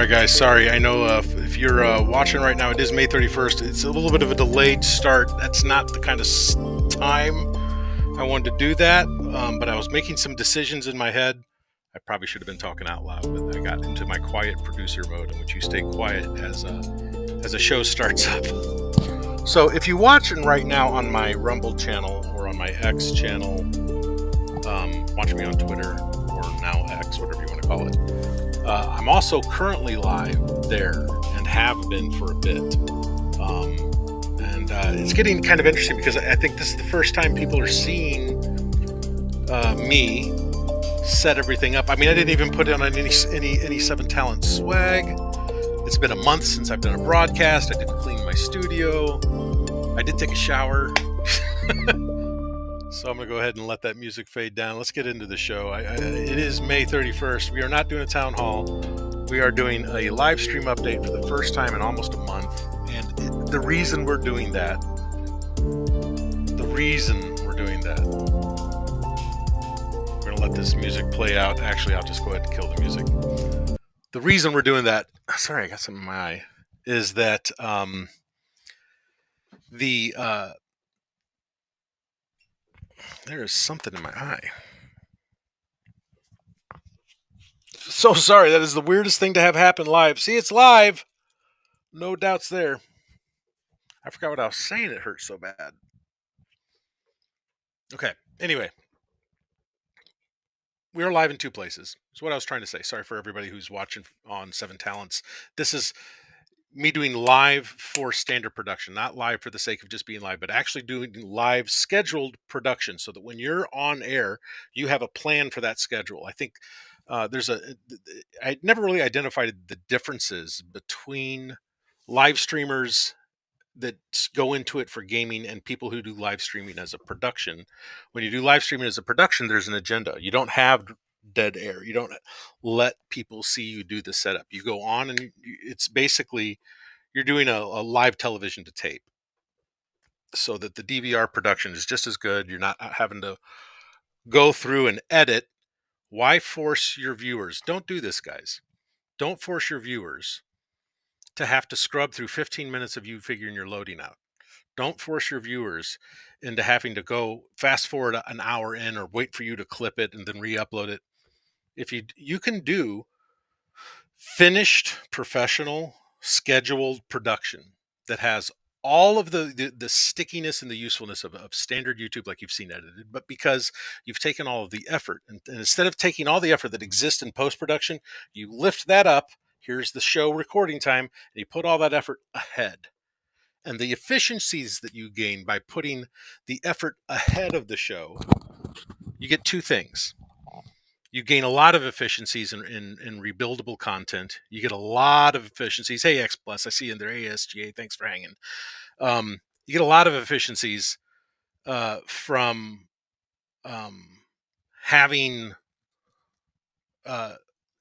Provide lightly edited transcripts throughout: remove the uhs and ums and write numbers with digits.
All right, guys. Sorry. I know if you're watching right now, it is May 31st. It's a little bit of a delayed start. That's not the kind of time I wanted to do that, but I was making some decisions in my head. I probably should have been talking out loud, but I got into my quiet producer mode, in which you stay quiet as a show starts up. So if you're watching right now on my Rumble channel or on my X channel, watching me on Twitter or now X, whatever you want to call it, I'm also currently live there and have been for a bit. And it's getting kind of interesting because I think this is the first time people are seeing me set everything up. I mean, I didn't even put on any Seven Talent swag. It's been a month since I've done a broadcast. I didn't clean my studio. I did take a shower. So I'm going to go ahead and let that music fade down. Let's get into the show. It is May 31st. We are not doing a town hall. We are doing a live stream update for the first time in almost a month. And the reason we're doing that, we're going to let this music play out. Actually, I'll just go ahead and kill the music. The reason we're doing that, sorry, I got something in my eye, is that there is something in my eye. So sorry, that is the weirdest thing to have happen live. See, it's live. No doubts there. I forgot what I was saying. It hurts so bad. Okay, anyway. We are live in two places. That's what I was trying to say. Sorry for everybody who's watching on Seven Talents. This is me doing live for standard production, not live for the sake of just being live, but actually doing live scheduled production so that when you're on air, you have a plan for that schedule. I think I never really identified the differences between live streamers that go into it for gaming and people who do live streaming as a production. When you do live streaming as a production, there's an agenda. You don't have dead air. You don't let people see you do the setup. You go on and it's basically you're doing a live television to tape so that the DVR production is just as good. You're not having to go through and edit. Why force your viewers? Don't do this, guys. Don't force your viewers to have to scrub through 15 minutes of you figuring your loading out. Don't force your viewers into having to go fast forward an hour in or wait for you to clip it and then re-upload it. If you can do finished, professional, scheduled production that has all of the stickiness and the usefulness of standard YouTube like you've seen edited, but because you've taken all of the effort and instead of taking all the effort that exists in post-production, you lift that up. Here's the show recording time, and you put all that effort ahead. And the efficiencies that you gain by putting the effort ahead of the show, you get two things. You gain a lot of efficiencies in rebuildable content. You get a lot of efficiencies. Hey, X Plus, I see you in there. Hey, SGA, thanks for hanging. You get a lot of efficiencies from having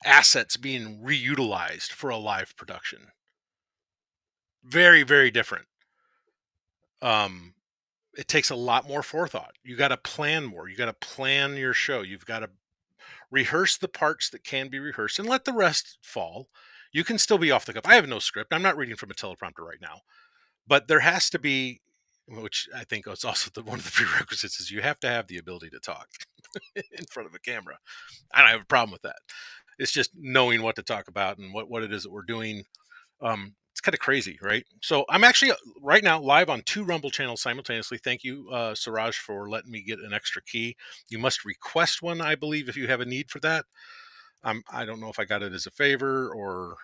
assets being reutilized for a live production. Very, very different. It takes a lot more forethought. You got to plan more. You got to plan your show. You've got to rehearse the parts that can be rehearsed and let the rest fall. You can still be off the cuff. I have no script. I'm not reading from a teleprompter right now, but there has to be, which I think is also one of the prerequisites, is you have to have the ability to talk in front of a camera. I don't have a problem with that. It's just knowing what to talk about and what it is that we're doing. It's kind of crazy, right? So I'm actually right now live on two Rumble channels simultaneously. Thank you, Siraj, for letting me get an extra key. You must request one, I believe, if you have a need for that. I don't know if I got it as a favor or,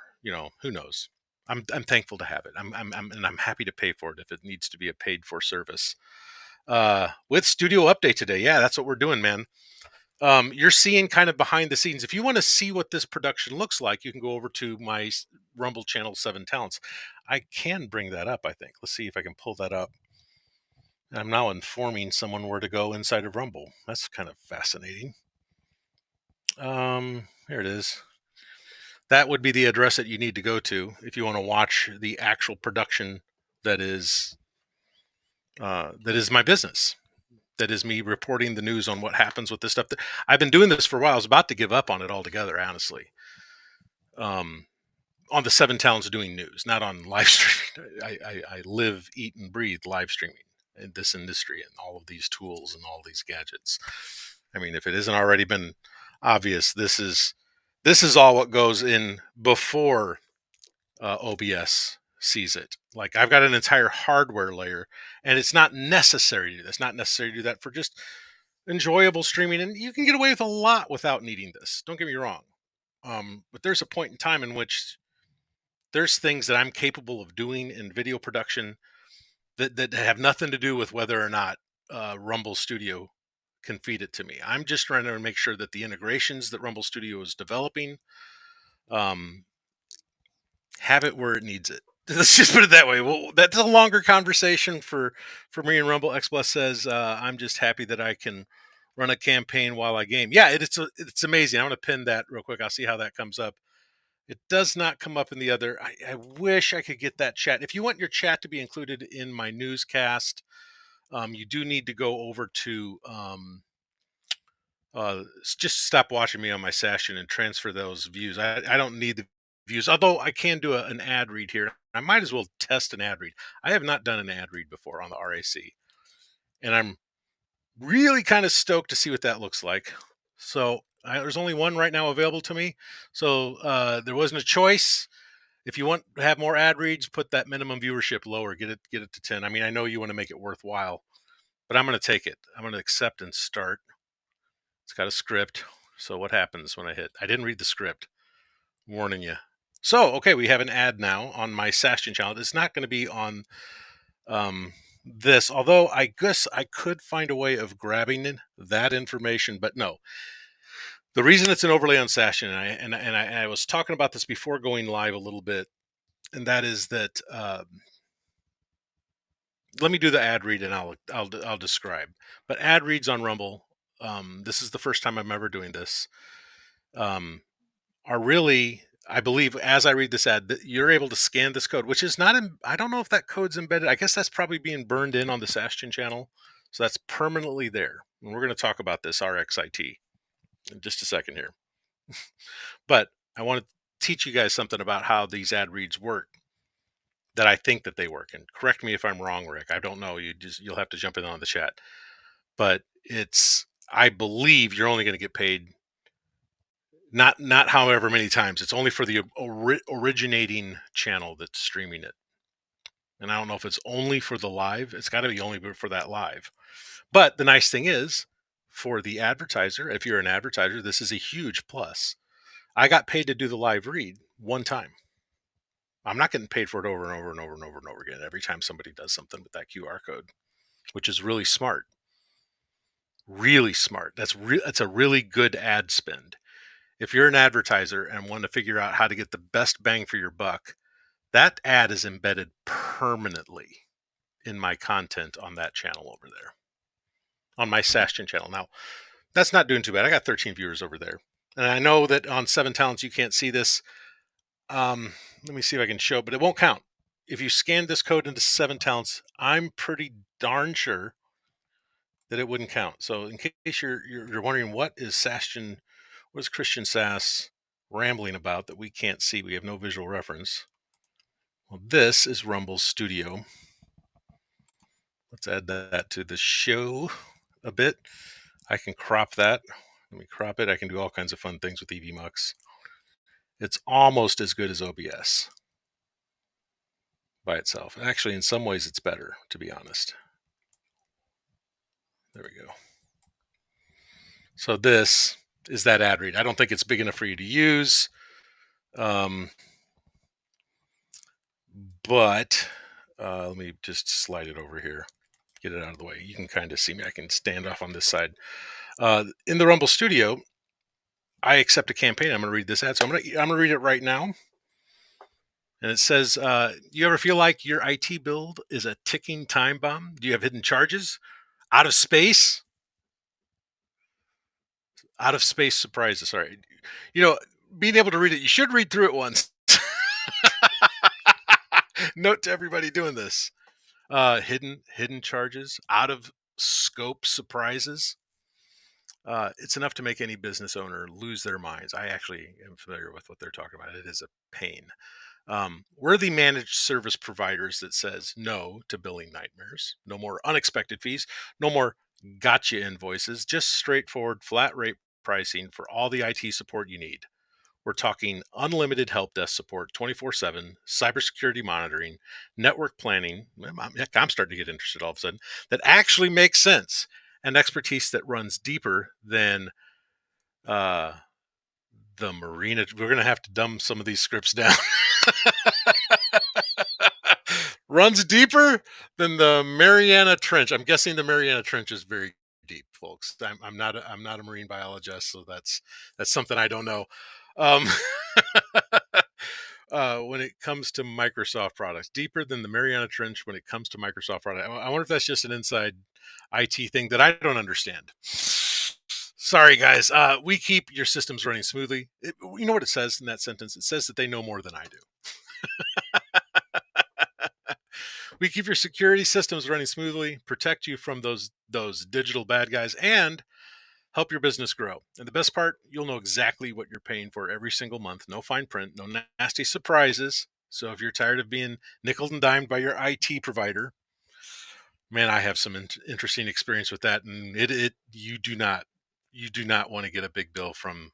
who knows. I'm thankful to have it. I'm happy to pay for it if it needs to be a paid for service. With Studio Update today, yeah, that's what we're doing, man. You're seeing kind of behind the scenes. If you want to see what this production looks like, you can go over to my Rumble channel, Seven Talents. I can bring that up, I think. Let's see if I can pull that up. I'm now informing someone where to go inside of Rumble. That's kind of fascinating. Here it is. That would be the address that you need to go to if you want to watch the actual production that is my business. That is me reporting the news on what happens with this stuff. I've been doing this for a while. I was about to give up on it altogether, honestly. on the Seven Talents doing news, not on live streaming. I live, eat, and breathe live streaming in this industry and all of these tools and all these gadgets. I mean, if it hasn't already been obvious, this is all what goes in before OBS sees it. Like I've got an entire hardware layer, and it's not necessary to do this. Not necessary to do that for just enjoyable streaming, and you can get away with a lot without needing this. Don't get me wrong. But there's a point in time in which there's things that I'm capable of doing in video production that have nothing to do with whether or not Rumble Studio can feed it to me. I'm just trying to make sure that the integrations that Rumble Studio is developing um, have it where it needs it. Let's just put it that way. Well, that's a longer conversation for me and Rumble. XPlus says I'm just happy that I can run a campaign while I game. Yeah, it's amazing. I'm going to pin that real quick. I'll see how that comes up. It does not come up in the other. I wish I could get that chat. If you want your chat to be included in my newscast, you do need to go over to just stop watching me on my session and transfer those views. I don't need the views, although I can do an ad read here. I might as well test an ad read. I have not done an ad read before on the RAC, and I'm really kind of stoked to see what that looks like. So there's only one right now available to me. So there wasn't a choice. If you want to have more ad reads, put that minimum viewership lower. Get it to 10. I mean, I know you want to make it worthwhile, but I'm going to take it. I'm going to accept and start. It's got a script. So what happens when I hit? I didn't read the script. Warning you. So, okay, we have an ad now on my Sastion channel. It's not going to be on this, although I guess I could find a way of grabbing that information, but no. The reason it's an overlay on Sastion, and I was talking about this before going live a little bit, and that is that let me do the ad read and I'll describe. But ad reads on Rumble, this is the first time I'm ever doing this, are really, I believe, as I read this ad, that you're able to scan this code, which is not, I don't know if that code's embedded. I guess that's probably being burned in on the Sastion channel. So that's permanently there. And we're going to talk about this RXIT in just a second here. But I want to teach you guys something about how these ad reads work, that I think that they work. And correct me if I'm wrong, Rick. I don't know. You'll have to jump in on the chat. But I believe you're only going to get paid not however many times. It's only for the originating channel that's streaming it. And I don't know if it's only for the live. It's got to be only for that live. But the nice thing is, for the advertiser, if you're an advertiser, this is a huge plus. I got paid to do the live read one time. I'm not getting paid for it over and over and over and over and over again every time somebody does something with that QR code, which is really smart. Really smart. That's a really good ad spend. If you're an advertiser and want to figure out how to get the best bang for your buck, that ad is embedded permanently in my content on that channel over there, on my Sastion channel. Now, that's not doing too bad. I got 13 viewers over there. And I know that on 7 Talents you can't see this. Let me see if I can show, but it won't count. If you scan this code into 7 Talents, I'm pretty darn sure that it wouldn't count. So in case you're wondering what is Sastion, what is Christian Sass rambling about that we can't see, we have no visual reference. Well, this is Rumble Studio. Let's add that to the show a bit. I can crop that. Let me crop it. I can do all kinds of fun things with EVMux. It's almost as good as OBS by itself. Actually, in some ways, it's better, to be honest. There we go. So this is that ad read. I don't think it's big enough for you to use. But let me just slide it over here, get it out of the way. You can kind of see me. I can stand off on this side. In the Rumble Studio, I accept a campaign. I'm going to read this ad. So I'm going to read it right now. And it says, you ever feel like your IT build is a ticking time bomb? Do you have hidden charges? Out of space? Out of space surprises. Sorry. Being able to read it, you should read through it once. Note to everybody doing this. Hidden charges, out of scope surprises. It's enough to make any business owner lose their minds. I actually am familiar with what they're talking about. It is a pain. We're the managed service providers that says no to billing nightmares, no more unexpected fees, no more gotcha invoices, just straightforward flat rate pricing for all the IT support you need. We're talking unlimited help desk support 24/7, cybersecurity monitoring, network planning. Heck, I'm starting to get interested all of a sudden, that actually makes sense, and expertise that runs deeper than uh, the marina. We're going to have to dumb some of these scripts down. Runs deeper than the Mariana Trench. I'm guessing the Mariana Trench is very deep, folks. I'm not a marine biologist, so that's something I don't know. Um, when it comes to Microsoft products, deeper than the Mariana Trench when it comes to Microsoft products. I wonder if that's just an inside IT thing that I don't understand. Sorry, guys. We keep your systems running smoothly. You know what it says in that sentence? It says that they know more than I do. We keep your security systems running smoothly, protect you from those digital bad guys, and help your business grow. And the best part, you'll know exactly what you're paying for every single month. No fine print, no nasty surprises. So if you're tired of being nickel and dimed by your IT provider, man, I have some interesting experience with that. And it you do not want to get a big bill from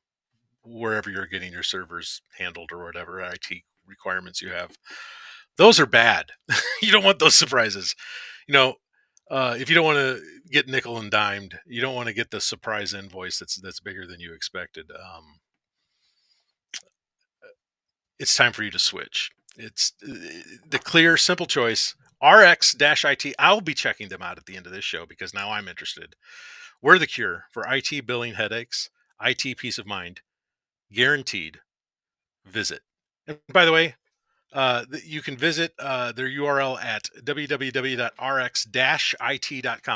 wherever you're getting your servers handled or whatever IT requirements you have. Those are bad. You don't want those surprises. You know, if you don't want to get nickel and dimed, you don't want to get the surprise invoice that's bigger than you expected. It's time for you to switch. It's the clear, simple choice. RX-IT. I'll be checking them out at the end of this show because now I'm interested. We're the cure for IT billing headaches, IT peace of mind, guaranteed. Visit. And by the way, you can visit their URL at www.rx-it.com.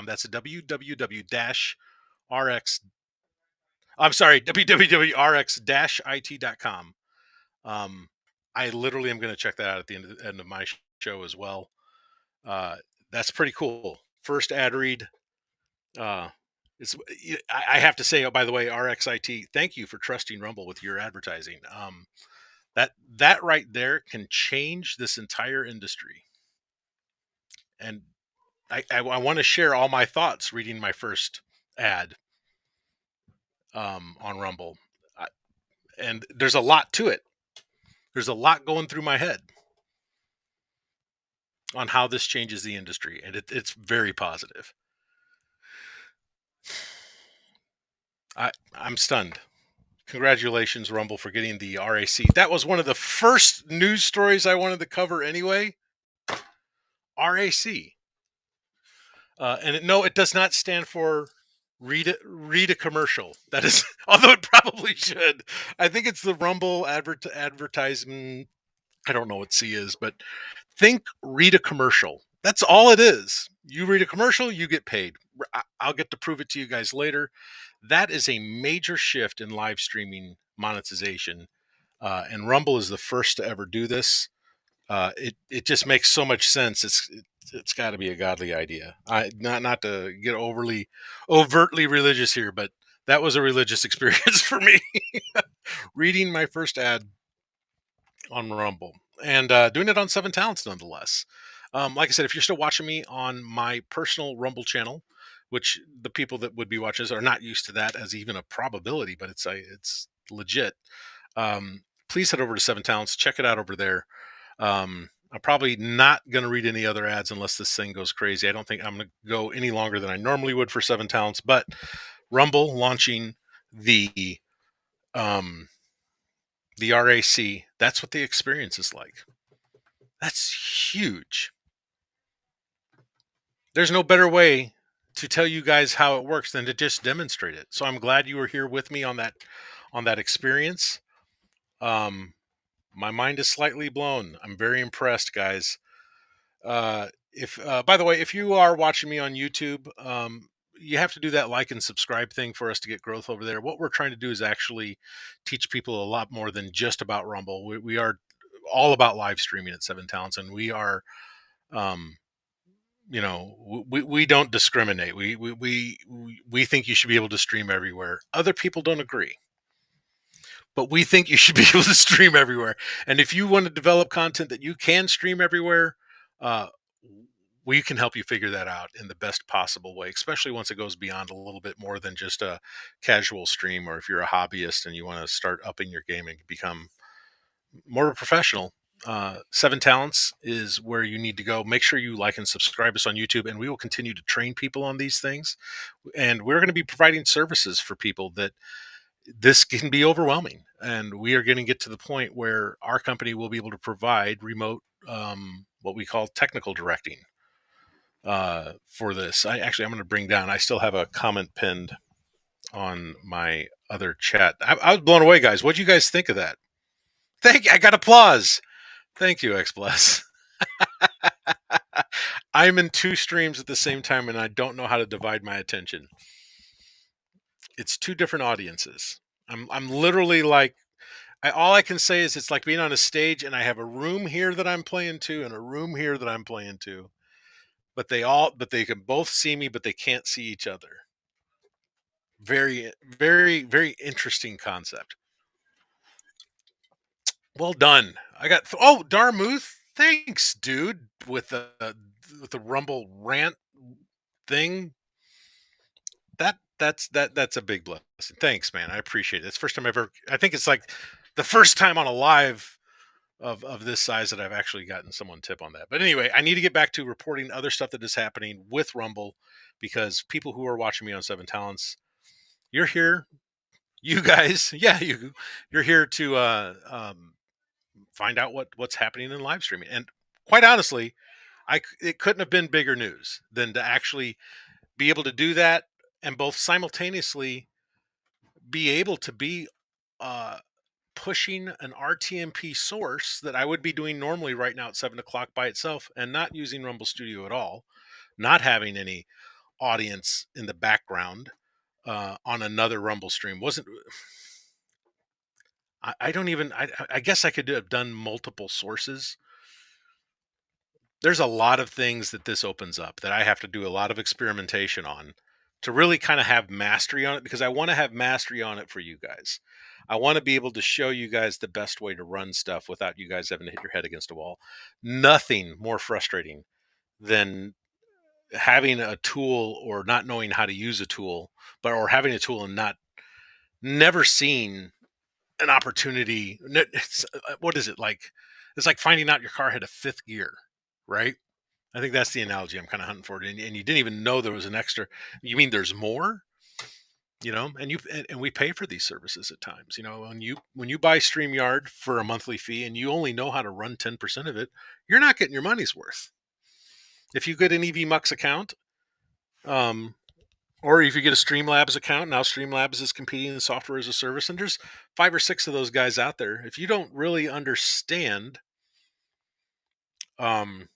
That's www-rx. I'm sorry, www.rx-it.com. I literally am going to check that out at the end of my show as well. Uh, that's pretty cool. First ad read. Uh, it's I have to say, oh, by the way, RXIT, thank you for trusting Rumble with your advertising. That right there can change this entire industry. And I want to share all my thoughts reading my first ad on Rumble. I, and there's a lot to it. There's a lot going through my head on how this changes the industry, and it's very positive. I'm stunned. Congratulations, Rumble, for getting the RAC. That was one of the first news stories I wanted to cover anyway. RAC. No, it does not stand for read a commercial. That is, although it probably should. I think it's the Rumble advertisement. I don't know what C is, but think read a commercial. That's all it is. You read a commercial, you get paid. I'll get to prove it to you guys later. That is a major shift in live streaming monetization, and Rumble is the first to ever do this. It just makes so much sense. It's got to be a godly idea. Not to get overtly religious here, but that was a religious experience for me. Reading my first ad on Rumble and doing it on Seven Talents nonetheless. Like I said, if you're still watching me on my personal Rumble channel, which the people that would be watching this are not used to that as even a probability, but it's legit. Please head over to Seven Talents, check it out over there. I'm probably not going to read any other ads unless this thing goes crazy. I don't think I'm going to go any longer than I normally would for Seven Talents, but Rumble launching the um, the RAC, that's what the experience is like. That's huge. There's no better way to tell you guys how it works than to just demonstrate it. So I'm glad you were here with me on that experience. My mind is slightly blown. I'm very impressed, guys. If By the way, if you are watching me on YouTube, you have to do that like and subscribe thing for us to get growth over there. What we're trying to do is actually teach people a lot more than just about Rumble. We are all about live streaming at Seven Talents, and we are we don't discriminate. We think you should be able to stream everywhere. Other people don't agree, but we think you should be able to stream everywhere. And if you want to develop content that you can stream everywhere, uh, we can help you figure that out in the best possible way, especially once it goes beyond a little bit more than just a casual stream, or if you're a hobbyist and you want to start upping your game and become more of a professional. Seven Talents is where you need to go. Make sure you like and subscribe us on YouTube, and we will continue to train people on these things. And we're going to be providing services for people that this can be overwhelming. And we are going to get to the point where our company will be able to provide remote, what we call technical directing for this. I'm going to bring down, I still have a comment pinned on my other chat. I was blown away, guys. What do you guys think of that? Thank you. I got applause. Thank you, X Plus. I'm in two streams at the same time, and I don't know how to divide my attention. It's two different audiences. I'm literally like, all I can say is it's like being on a stage, and I have a room here that I'm playing to, and a room here that I'm playing to. But they can both see me, but they can't see each other. Very, very, very interesting concept. Well done. I got Darmuth. Thanks, dude. With the Rumble rant thing. That's a big blessing. Thanks, man. I appreciate it. It's the first time ever. I think it's like the first time on a live of this size that I've actually gotten someone tip on that. But anyway, I need to get back to reporting other stuff that is happening with Rumble, because people who are watching me on Seven Talents, you're here. You guys, yeah, you're here to find out what's happening in live streaming. And quite honestly, it couldn't have been bigger news than to actually be able to do that, and both simultaneously be able to be uh, pushing an RTMP source that I would be doing normally right now at 7 o'clock by itself, and not using Rumble Studio at all, not having any audience in the background on another Rumble stream. Wasn't I don't even I guess I could have done multiple sources. There's a lot of things that this opens up that I have to do a lot of experimentation on to really kind of have mastery on it, because I want to have mastery on it for you guys. I want to be able to show you guys the best way to run stuff without you guys having to hit your head against a wall. Nothing more frustrating than having a tool or not knowing how to use a tool, or having a tool and never seeing an opportunity. What is it like? It's like finding out your car had a fifth gear, right? I think that's the analogy I'm kind of hunting for. And you didn't even know there was an extra. You mean there's more? And we pay for these services at times. When you buy StreamYard for a monthly fee and you only know how to run 10% of it, you're not getting your money's worth. If you get an EVMux account, or if you get a Streamlabs account, now Streamlabs is competing in software as a service, and there's 5 or 6 of those guys out there. If you don't really understand um,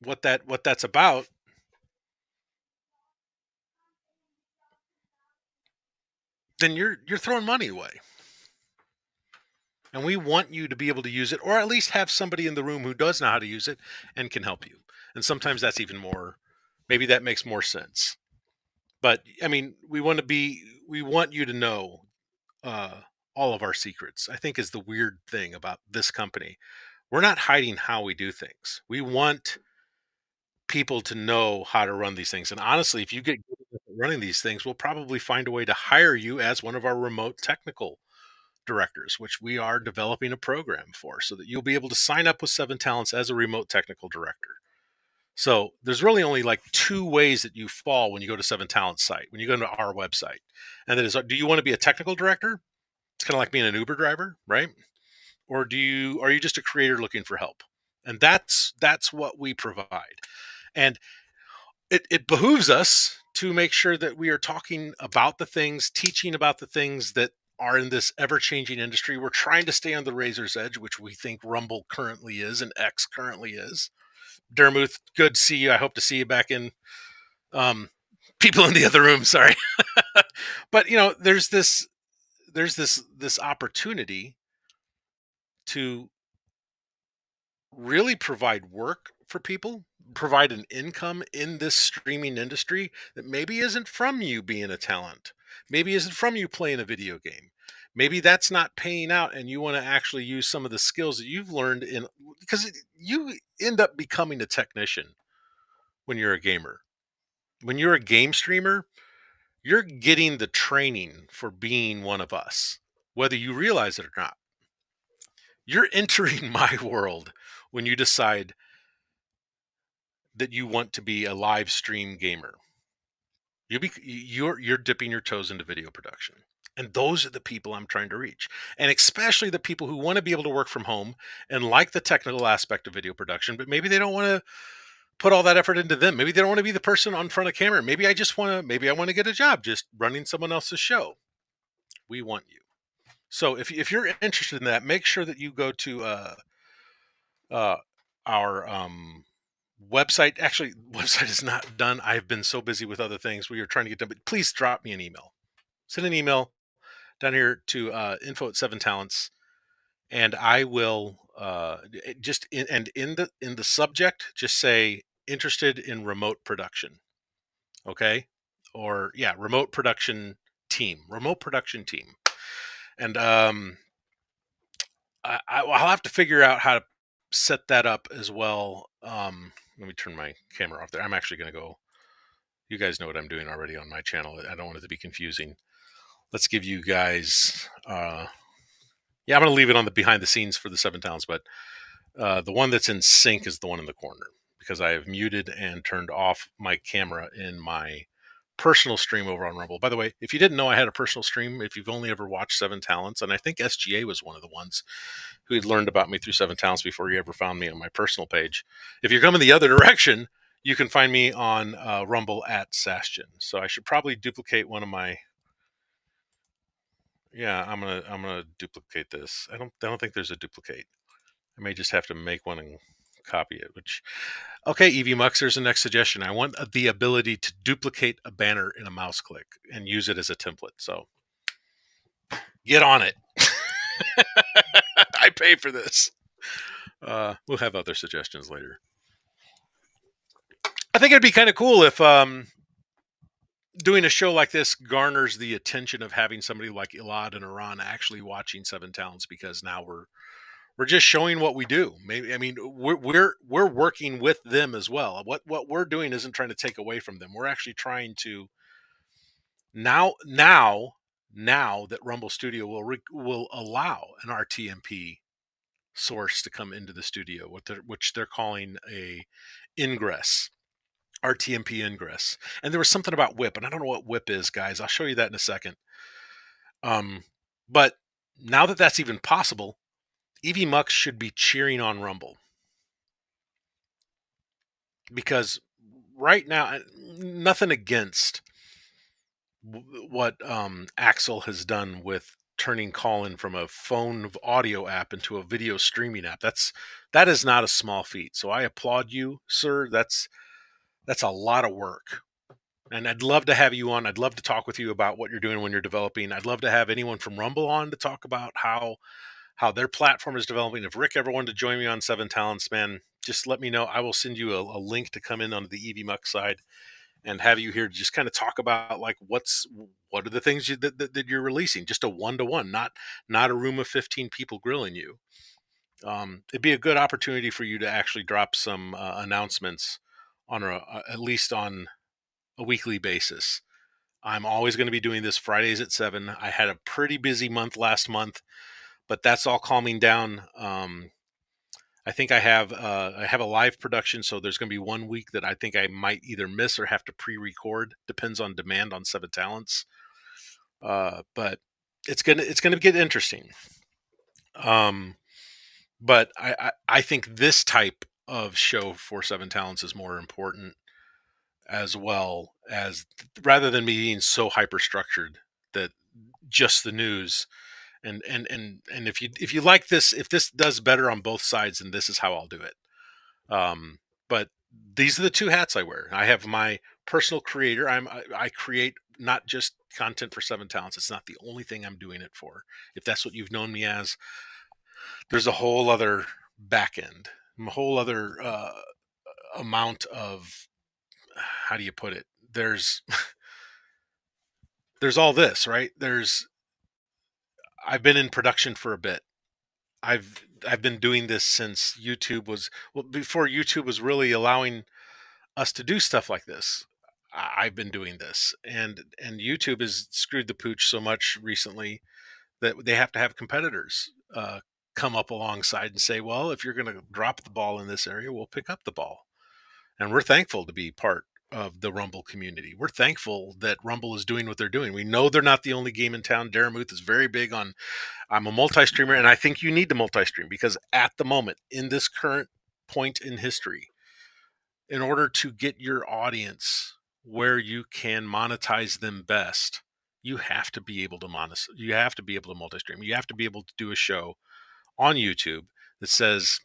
what that's about, then you're throwing money away. And we want you to be able to use it, or at least have somebody in the room who does know how to use it and can help you. And sometimes that's even more. Maybe that makes more sense. But I mean, we want you to know uh, all of our secrets. I think is the weird thing about this company. We're not hiding how we do things. We want people to know how to run these things. And honestly, if you get good at running these things, we'll probably find a way to hire you as one of our remote technical directors, which we are developing a program for, so that you'll be able to sign up with Seven Talents as a remote technical director. So there's really only like 2 ways that you fall when you go to Seven Talents site, when you go to our website. And that is, do you want to be a technical director? It's kind of like being an Uber driver, right? Or are you just a creator looking for help? And that's what we provide. And it behooves us to make sure that we are talking about the things, teaching about the things that are in this ever-changing industry. We're trying to stay on the razor's edge, which we think Rumble currently is and X currently is. Dermuth, good to see you. I hope to see you back in. People in the other room, sorry. But there's this opportunity to really provide work for people, provide an income in this streaming industry that maybe isn't from you being a talent, maybe isn't from you playing a video game. Maybe that's not paying out, and you want to actually use some of the skills that you've learned in, because you end up becoming a technician when you're a gamer. When you're a game streamer, you're getting the training for being one of us, whether you realize it or not. You're entering my world when you decide that you want to be a live stream gamer. You're dipping your toes into video production. And those are the people I'm trying to reach. And especially the people who want to be able to work from home and like the technical aspect of video production, but maybe they don't want to put all that effort into them. Maybe they don't want to be the person on front of camera. Maybe I want to get a job just running someone else's show. We want you. So if you're interested in that, make sure that you go to uh, our website. Actually, website is not done. I've been so busy with other things we are trying to get done, but please drop me an email. Send an email down here to info@7talents, and I will in the subject just say interested in remote production. Okay. Or yeah, remote production team. And I'll have to figure out how to set that up as well. Let me turn my camera off there. I'm actually going to go. You guys know what I'm doing already on my channel. I don't want it to be confusing. Let's give you guys. Yeah, I'm going to leave it on the behind the scenes for the 7 talents, but the one that's in sync is the one in the corner, because I have muted and turned off my camera in my personal stream over on Rumble. By the way, if you didn't know I had a personal stream, if you've only ever watched 7 talents, and I think SGA was one of the ones who had learned about me through 7 talents before he ever found me on my personal page. If you're coming the other direction, you can find me on Rumble at Sastion. So I should probably duplicate one of my. Yeah, I'm gonna duplicate this. I don't think there's a duplicate. I may just have to make one and copy it. Which, okay, Evie Mux, there's the next suggestion. I want the ability to duplicate a banner in a mouse click and use it as a template. So get on it. I pay for this. We'll have other suggestions later. I think it'd be kind of cool if doing a show like this garners the attention of having somebody like Elad and Iran actually watching 7 talents, because now we're just showing what we do. Maybe, I mean, we're working with them as well. What we're doing isn't trying to take away from them. We're actually trying to now that Rumble Studio will allow an RTMP source to come into the studio, which they're calling a ingress. RTMP ingress. And there was something about whip, and I don't know what whip is, guys. I'll show you that in a second. But now that that's even possible, Evie Mux should be cheering on Rumble, because right now, nothing against what Axel has done with turning Callin from a phone audio app into a video streaming app. That is not a small feat. So I applaud you, sir. That's a lot of work. And I'd love to have you on. I'd love to talk with you about what you're doing when you're developing. I'd love to have anyone from Rumble on to talk about how their platform is developing. If Rick ever wanted to join me on 7 talents, man, just let me know. I will send you a link to come in on the Evie Muck side and have you here to just kind of talk about like what are the things that you're releasing. Just a 1-to-1, not a room of 15 people grilling you. It'd be a good opportunity for you to actually drop some announcements on at least on a weekly basis. I'm always going to be doing this Fridays at 7. I had a pretty busy month last month, but that's all calming down. I think I have a live production, so there's going to be 1 week that I think I might either miss or have to pre-record. Depends on demand on 7 talents. But it's gonna get interesting. But I think this type of show for 7 talents is more important, as well as, rather than me being so hyper structured that just the news. And if you like this, if this does better on both sides, then this is how I'll do it. But these are the two hats I wear. I have my personal creator. I create not just content for 7 talents. It's not the only thing I'm doing it for. If that's what you've known me as, there's a whole other back end, a whole other amount of, how do you put it? There's all this, right? I've been in production for a bit. I've been doing this since YouTube was, well, before YouTube was really allowing us to do stuff like this. I've been doing this, and YouTube has screwed the pooch so much recently that they have to have competitors come up alongside and say, well, if you're going to drop the ball in this area, we'll pick up the ball. And we're thankful to be part of the Rumble community. We're thankful that Rumble is doing what they're doing. We know they're not the only game in town. Daramuth is very big on, I'm a multi-streamer, and I think you need to multi-stream, because at the moment, in this current point in history, in order to get your audience where you can monetize them best, you have to be able to you have to be able to multi-stream. You have to be able to do a show on YouTube that says,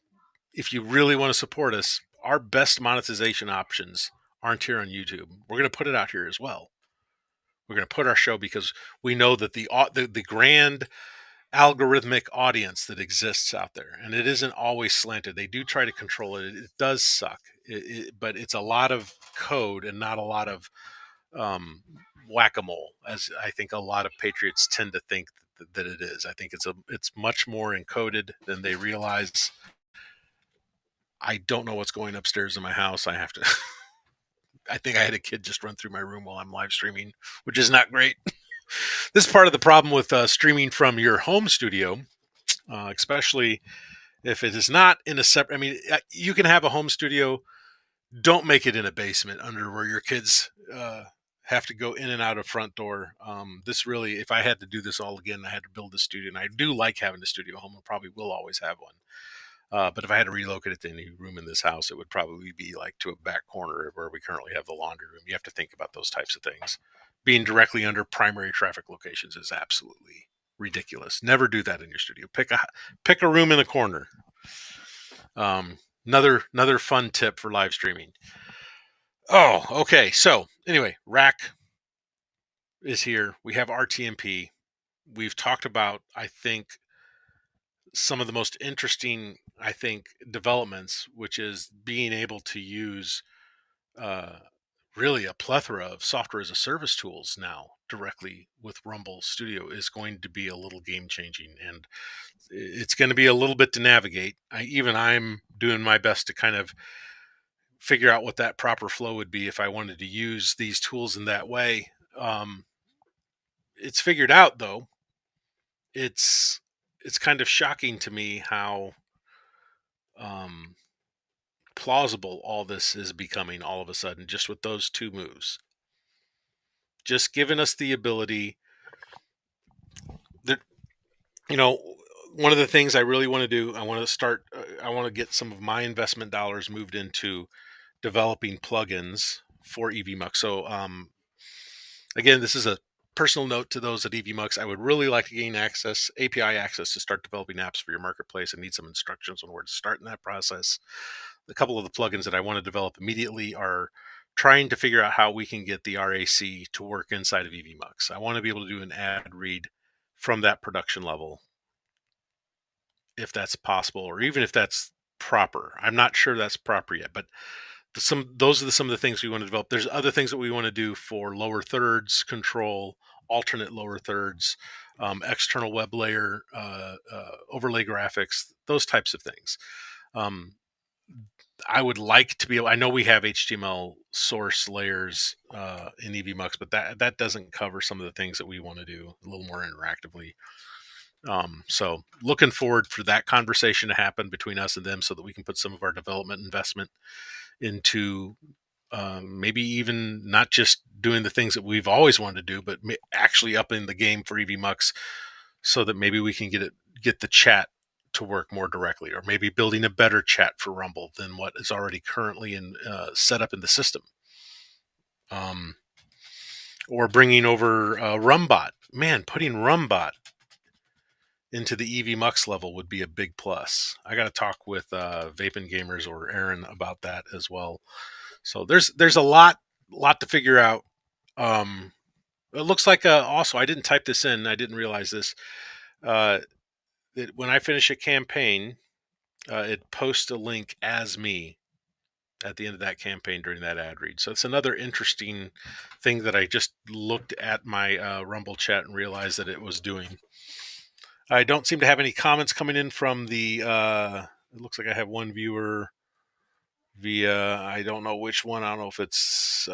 if you really want to support us, our best monetization options aren't here on YouTube. We're going to put it out here as well. We're going to put our show, because we know that the grand algorithmic audience that exists out there, and it isn't always slanted. They do try to control it. It does suck, but it's a lot of code and not a lot of whack-a-mole, as I think a lot of patriots tend to think that it is. I think it's much more encoded than they realize. I don't know what's going upstairs in my house. I have to. I think I had a kid just run through my room while I'm live streaming, which is not great. This is part of the problem with streaming from your home studio, especially if it is not in a separate. I mean, you can have a home studio. Don't make it in a basement under where your kids have to go in and out of front door. This really, if I had to do this all again, I had to build a studio, and I do like having a studio home. I probably will always have one. But if I had to relocate it to any room in this house, it would probably be like to a back corner where we currently have the laundry room. You have to think about those types of things. Being directly under primary traffic locations is absolutely ridiculous. Never do that in your studio. Pick a room in the corner. Another fun tip for live streaming. Oh, okay. So anyway, Rack is here. We have RTMP. We've talked about, I think, some of the most interesting, I think, developments, which is being able to use uh, really a plethora of software as a service tools now directly with Rumble Studio, is going to be a little game changing, and it's going to be a little bit to navigate. I'm doing my best to kind of figure out what that proper flow would be if I wanted to use these tools in that way. It's figured out, though. It's kind of shocking to me how um, plausible all this is becoming all of a sudden, just with those two moves. Just giving us the ability that, one of the things I really want to do, I want to get some of my investment dollars moved into developing plugins for EVMux. So, again, this is a personal note to those at EVMux. I would really like to gain API access to start developing apps for your marketplace. I need some instructions on where to start in that process. A couple of the plugins that I want to develop immediately are trying to figure out how we can get the RAC to work inside of EVMux. I want to be able to do an ad read from that production level, if that's possible, or even if that's proper. I'm not sure that's proper yet, but those are some of the things we want to develop. There's other things that we want to do for lower thirds control, alternate lower thirds, external web layer, overlay graphics, those types of things. I would like to be able, I know we have HTML source layers in EVMux, but that doesn't cover some of the things that we want to do a little more interactively. So looking forward for that conversation to happen between us and them, so that we can put some of our development investment into maybe even not just doing the things that we've always wanted to do, but actually upping the game for EVMux, so that maybe we can get the chat to work more directly, or maybe building a better chat for Rumble than what is already currently set up in the system. Or bringing over Rumbot. Man, putting Rumbot into the EVMux level would be a big plus. I got to talk with Vaping Gamers or Aaron about that as well. So there's a lot to figure out. It looks like also, I didn't type this in. I didn't realize this. That when I finish a campaign, it posts a link as me at the end of that campaign during that ad read. So it's another interesting thing that I just looked at my Rumble chat and realized that it was doing. I don't seem to have any comments coming in from the. It looks like I have one viewer via. I don't know which one. I don't know if it's.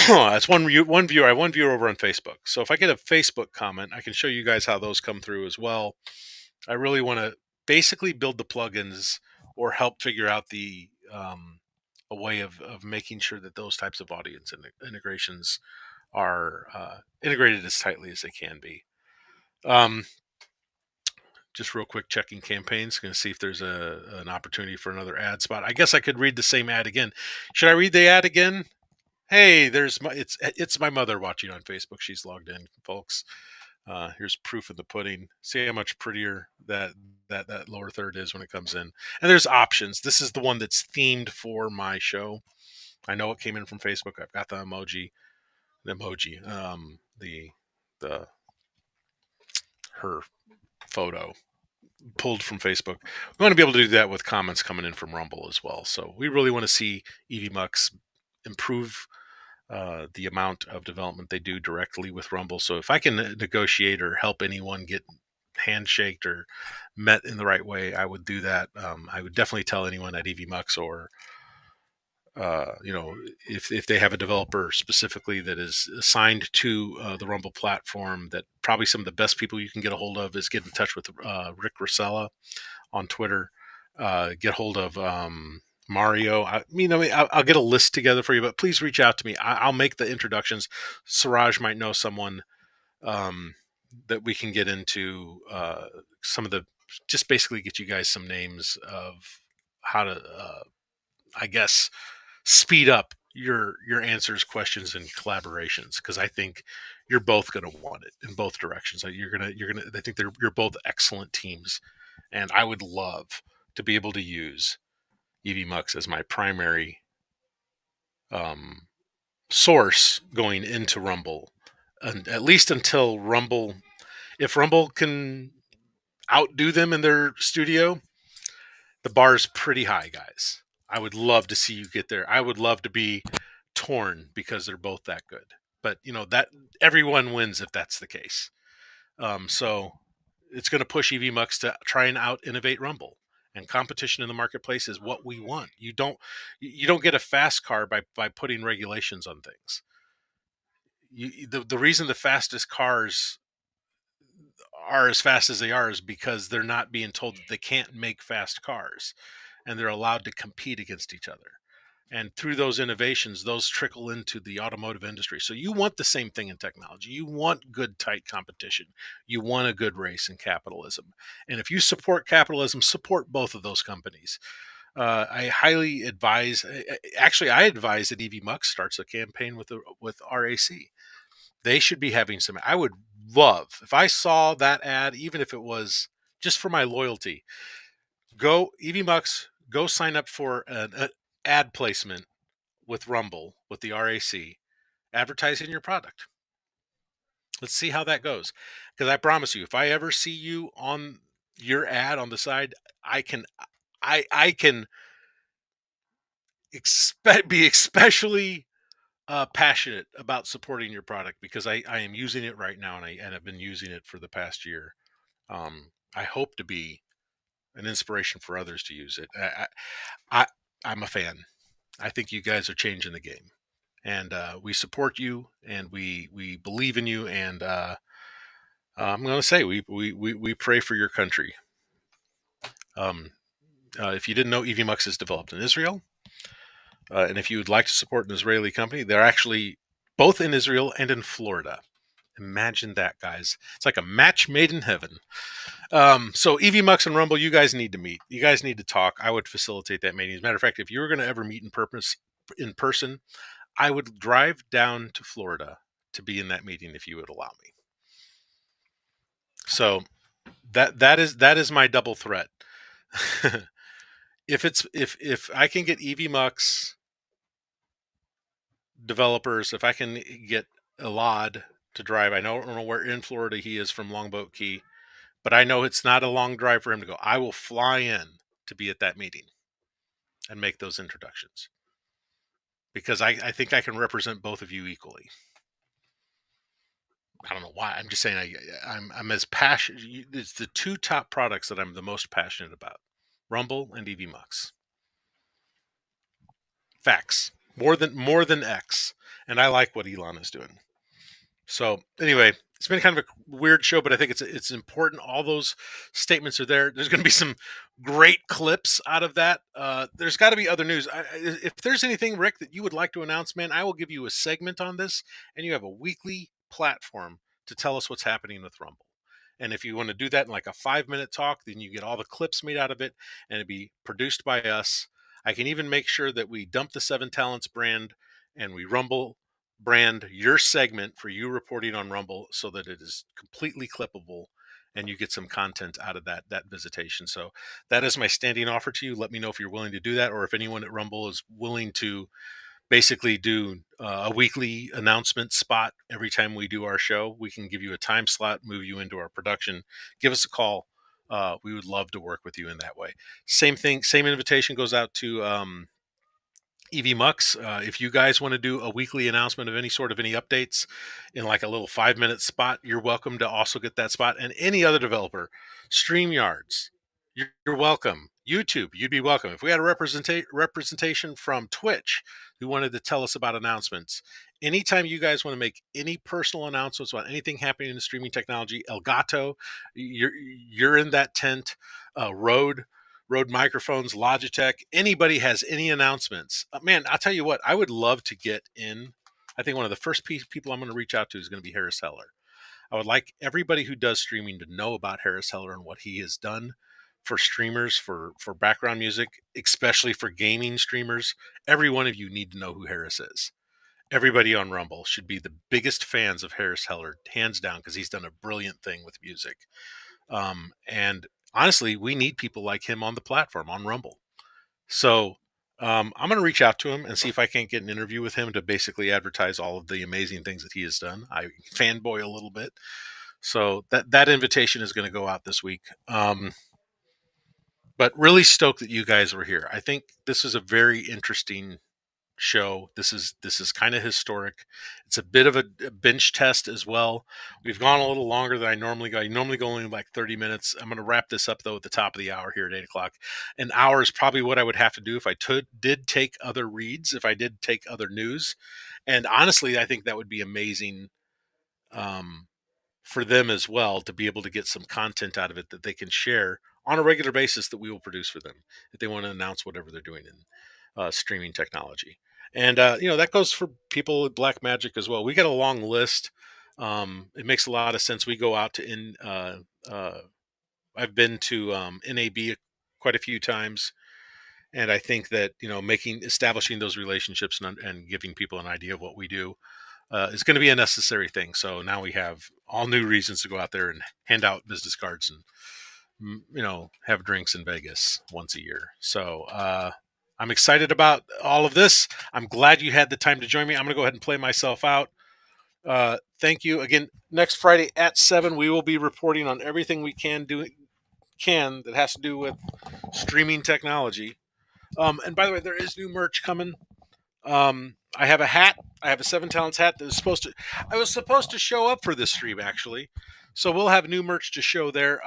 It's one viewer. I have one viewer over on Facebook. So if I get a Facebook comment, I can show you guys how those come through as well. I really want to basically build the plugins or help figure out a way of making sure that those types of audience integrations are integrated as tightly as they can be. Just real quick, checking campaigns, going to see if there's an opportunity for another ad spot. I guess I could read the same ad again. Should I read the ad again? Hey, it's my mother watching on Facebook. She's logged in, folks. Here's proof of the pudding. See how much prettier that lower third is when it comes in. And there's options. This is the one that's themed for my show. I know it came in from Facebook. I've got the emoji, the her photo pulled from Facebook. We want to be able to do that with comments coming in from Rumble as well. So we really want to see EVMux improve the amount of development they do directly with Rumble. So if I can negotiate or help anyone get handshaked or met in the right way, I would do that. I would definitely tell anyone at EVMux or if they have a developer specifically that is assigned to the Rumble platform, that probably some of the best people you can get a hold of is get in touch with Rick Rosella on Twitter. Get hold of Mario. I'll get a list together for you, but please reach out to me. I'll make the introductions. Siraj might know someone that we can get into some of the, just basically get you guys some names of how to, I guess, speed up your answers, questions, and collaborations, because I think you're both going to want it in both directions. I think you're both excellent teams, and I would love to be able to use EVMux as my primary source going into Rumble, and at least until Rumble, if Rumble can outdo them in their studio, the bar's pretty high, guys. I would love to see you get there. I would love to be torn because they're both that good. But that everyone wins if that's the case. So it's going to push EVMux to try and out innovate Rumble. And competition in the marketplace is what we want. You don't get a fast car by putting regulations on things. The reason the fastest cars are as fast as they are is because they're not being told that they can't make fast cars, and they're allowed to compete against each other. And through those innovations, those trickle into the automotive industry. So you want the same thing in technology. You want good, tight competition. You want a good race in capitalism. And if you support capitalism, support both of those companies. I highly advise. Actually, I advise that EVMux starts a campaign with RAC. They should be having some. I would love if I saw that ad, even if it was just for my loyalty. Go EVMux. Go sign up for an ad placement with Rumble, with the RAC, advertising your product. Let's see how that goes. Because I promise you, if I ever see you on your ad on the side, I can be especially passionate about supporting your product, because I am using it right now, and I've been using it for the past year. I hope to be an inspiration for others to use it. I'm a fan. I think you guys are changing the game, and we support you, and we believe in you, and I'm going to say we pray for your country. If you didn't know, EVMux is developed in Israel, and if you would like to support an Israeli company, they're actually both in Israel and in Florida. Imagine that, guys. It's like a match made in heaven. So EVMux and Rumble, you guys need to meet. You guys need to talk. I would facilitate that meeting. As a matter of fact, if you were going to ever meet in person, I would drive down to Florida to be in that meeting if you would allow me. So that is my double threat. If I can get EVMux developers, if I can get Elad to drive, I don't know where in Florida he is from Longboat Key, but I know it's not a long drive for him to go. I will fly in to be at that meeting. and make those introductions, because I think I can represent both of you equally. I don't know why. I'm just saying I'm as passionate. It's the two top products that I'm the most passionate about: Rumble and EV Mux. Facts. More than X. And I like what Elon is doing. So anyway, it's been kind of a weird show, but I think it's important. All those statements are there. There's going to be some great clips out of that. There's got to be other news. If there's anything, Rick, that you would like to announce, man, I will give you a segment on this, and you have a weekly platform to tell us what's happening with Rumble. And if you want to do that in like a 5-minute talk, then you get all the clips made out of it, and it'd be produced by us. I can even make sure that we dump the Seven Talents brand and we Rumble brand your segment for you reporting on Rumble so that it is completely clippable and you get some content out of that visitation. So that is my standing offer to you. Let me know if you're willing to do that, or if anyone at Rumble is willing to basically do a weekly announcement spot every time we do our show. We can give you a time slot, move you into our production. Give us a call. We would love to work with you in that way. Same thing, same invitation goes out to EV Mux. If you guys want to do a weekly announcement of any sort of any updates in like a little 5-minute spot, you're welcome to also get that spot. And any other developer, StreamYards, you're welcome. YouTube, you'd be welcome. If we had a representation from Twitch who wanted to tell us about announcements, anytime you guys want to make any personal announcements about anything happening in streaming technology, Elgato, you're in that tent. Rode Microphones, Logitech, anybody has any announcements, man, I'll tell you what, I would love to get in. I think one of the first people I'm going to reach out to is going to be Harris Heller. I would like everybody who does streaming to know about Harris Heller and what he has done for streamers, for background music, especially for gaming streamers. Every one of you need to know who Harris is. Everybody on Rumble should be the biggest fans of Harris Heller, hands down, because he's done a brilliant thing with music. And honestly, we need people like him on the platform on Rumble. So I'm going to reach out to him and see if I can't get an interview with him to basically advertise all of the amazing things that he has done. I fanboy a little bit. So that invitation is going to go out this week. But really stoked that you guys were here. I think this is a very interesting show. This is kind of historic. It's a bit of a bench test as well. We've gone a little longer than I normally go. I normally go only like 30 minutes. I'm going to wrap this up though at the top of the hour here at 8 o'clock. An hour is probably what I would have to do if I did take other reads, if I did take other news. And honestly, I think that would be amazing for them as well, to be able to get some content out of it that they can share on a regular basis that we will produce for them if they want to announce whatever they're doing in streaming technology. And that goes for people at Black Magic as well. We got a long list. It makes a lot of sense. We go out to I've been to NAB quite a few times, and I think that establishing those relationships and giving people an idea of what we do is going to be a necessary thing. So now we have all new reasons to go out there and hand out business cards and have drinks in Vegas once a year. So I'm excited about all of this. I'm glad you had the time to join me. I'm going to go ahead and play myself out. Thank you again. Next Friday at 7, we will be reporting on everything we can that has to do with streaming technology. And by the way, there is new merch coming. I have a hat. I have a Seven Talents hat that I was supposed to show up for this stream actually. So we'll have new merch to show there.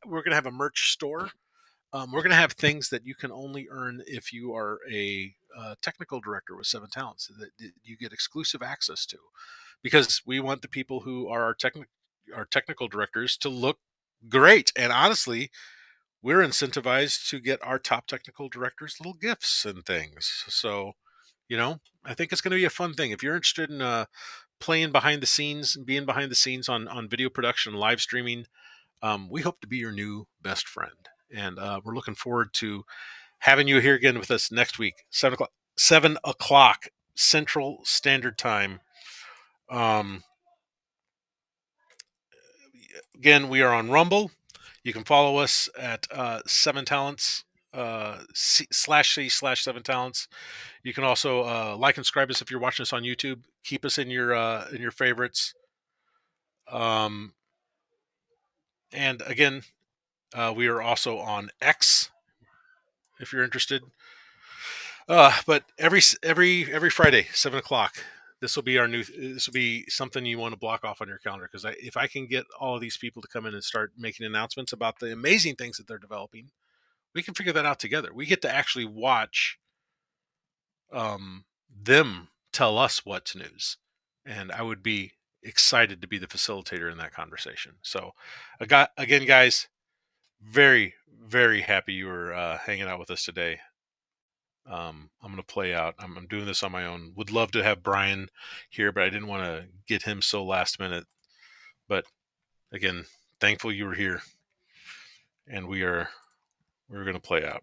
We're going to have a merch store. We're going to have things that you can only earn if you are a technical director with Seven Talents that you get exclusive access to, because we want the people who are our technical directors to look great. And honestly, we're incentivized to get our top technical directors little gifts and things. So, I think it's going to be a fun thing. If you're interested in playing behind the scenes and being behind the scenes on video production, live streaming, we hope to be your new best friend. And we're looking forward to having you here again with us next week, 7 o'clock Central Standard Time. Again, we are on Rumble. You can follow us at 7talents /C/7talents. You can also like and subscribe us if you're watching us on YouTube. Keep us in your favorites. And again, we are also on X if you're interested. But every Friday, 7 o'clock. This will be our new. This will be something you want to block off on your calendar because if I can get all of these people to come in and start making announcements about the amazing things that they're developing, we can figure that out together. We get to actually watch them tell us what's news, and I would be excited to be the facilitator in that conversation. So, I got again, guys. Very, very happy you were hanging out with us today. I'm going to play out. I'm doing this on my own. Would love to have Brian here, but I didn't want to get him so last minute. But again, thankful you were here, and we're going to play out.